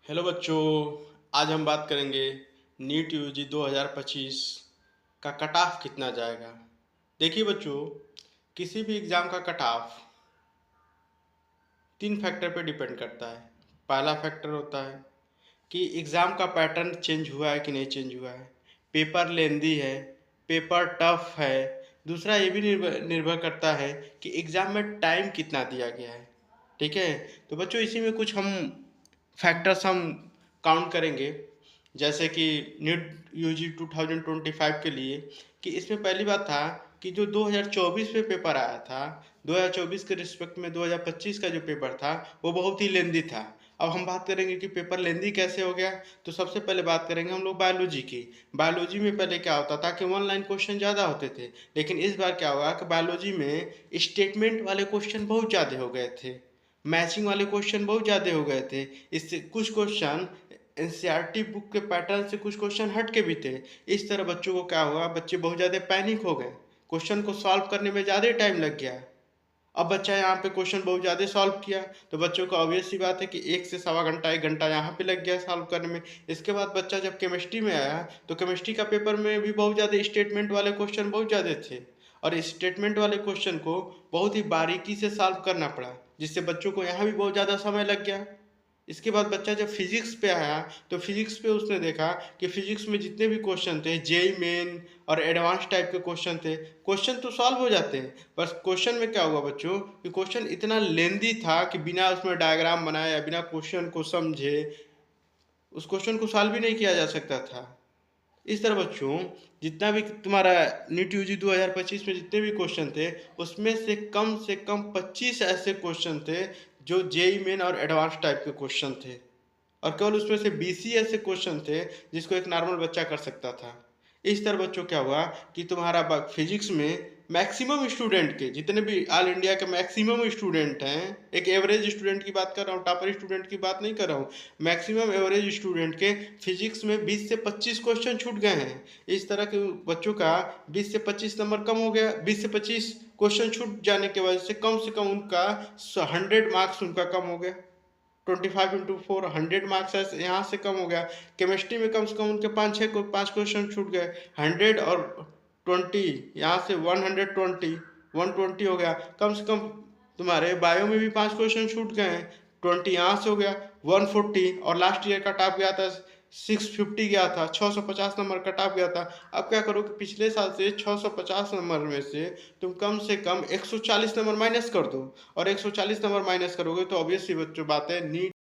Hello बच्चों। आज हम बात करेंगे नीट यूजी 2025 का कट ऑफ कितना जाएगा। देखिए बच्चों, किसी भी एग्ज़ाम का कट ऑफ 3 फैक्टर पे डिपेंड करता है। पहला फैक्टर होता है कि एग्ज़ाम का पैटर्न चेंज हुआ है कि नहीं चेंज हुआ है, पेपर लेंदी है, पेपर टफ है। दूसरा ये भी निर्भर करता है कि एग्ज़ाम में टाइम कितना दिया गया है। ठीक है, तो बच्चों इसी में कुछ हम फैक्टर्स हम काउंट करेंगे। जैसे कि नीट यूजी 2025 के लिए कि इसमें पहली बात था कि जो 2024 में पेपर आया था, 2024 के रिस्पेक्ट में 2025 का जो पेपर था वो बहुत ही लेंदी था। अब हम बात करेंगे कि पेपर लेंदी कैसे हो गया। तो सबसे पहले बात करेंगे हम लोग बायोलॉजी की। बायोलॉजी में पहले क्या होता था कि 1 लाइन क्वेश्चन ज़्यादा होते थे, लेकिन इस बार क्या हुआ कि बायोलॉजी में स्टेटमेंट वाले क्वेश्चन बहुत ज़्यादा हो गए थे, मैचिंग वाले क्वेश्चन बहुत ज़्यादा हो गए थे। इससे कुछ क्वेश्चन एनसीईआरटी बुक के पैटर्न से कुछ क्वेश्चन हट के भी थे। इस तरह बच्चों को क्या हुआ, बच्चे बहुत ज़्यादा पैनिक हो गए, क्वेश्चन को सॉल्व करने में ज़्यादा टाइम लग गया। अब बच्चा यहाँ पे क्वेश्चन बहुत ज़्यादा सॉल्व किया तो बच्चों को ऑब्वियस सी बात है कि 1 से 1.25 घंटा 1 घंटा यहाँ पे लग गया सॉल्व करने में। इसके बाद बच्चा जब केमिस्ट्री में आया तो केमिस्ट्री का पेपर में भी बहुत ज़्यादा स्टेटमेंट वाले क्वेश्चन बहुत ज़्यादा थे, और इस स्टेटमेंट वाले क्वेश्चन को बहुत ही बारीकी से सॉल्व करना पड़ा, जिससे बच्चों को यहाँ भी बहुत ज़्यादा समय लग गया। इसके बाद बच्चा जब फिजिक्स पे आया तो फिजिक्स पे उसने देखा कि फिजिक्स में जितने भी क्वेश्चन थे जेई मेन और एडवांस टाइप के क्वेश्चन थे, क्वेश्चन तो सॉल्व हो जाते हैं, बस क्वेश्चन में क्या हुआ बच्चों कि क्वेश्चन इतना लेंदी था कि बिना उसमें डायग्राम बनाए या बिना क्वेश्चन को समझे उस क्वेश्चन को सॉल्व भी नहीं किया जा सकता था। इस तरह बच्चों, जितना भी तुम्हारा नीट यूजी 2025 में जितने भी क्वेश्चन थे उसमें से कम 25 ऐसे क्वेश्चन थे जो जेई मेन और एडवांस टाइप के क्वेश्चन थे, और केवल उसमें से 20 ही ऐसे क्वेश्चन थे जिसको एक नॉर्मल बच्चा कर सकता था। इस तरह बच्चों क्या हुआ कि तुम्हारा फिजिक्स में मैक्सिमम स्टूडेंट के, जितने भी ऑल इंडिया के मैक्सिमम स्टूडेंट हैं, एक एवरेज स्टूडेंट की बात कर रहा हूँ, टॉपर स्टूडेंट की बात नहीं कर रहा हूँ, मैक्सिमम एवरेज स्टूडेंट के फिजिक्स में 20 से 25 क्वेश्चन छूट गए हैं। इस तरह के बच्चों का 20 से 25 नंबर कम हो गया। 20 से 25 क्वेश्चन छूट जाने की वजह से कम उनका 100 मार्क्स उनका कम हो गया। 25 × 4 100 मार्क्स है, यहाँ से कम हो गया। केमिस्ट्री में कम से कम उनके 5 क्वेश्चन छूट गए। 100 और 20 यहाँ से 120 हो गया। कम से कम तुम्हारे बायो में भी 5 क्वेश्चन छूट गए हैं, 20 यहाँ से हो गया 140। और लास्ट ईयर कट ऑफ गया था 650 गया था, 650 नंबर कट ऑफ गया था। अब क्या करो कि पिछले साल से 650 नंबर में से तुम कम से कम 140 नंबर माइनस कर दो, और 140 नंबर माइनस करोगे तो ऑब्वियस सी बच्चों बात है नीट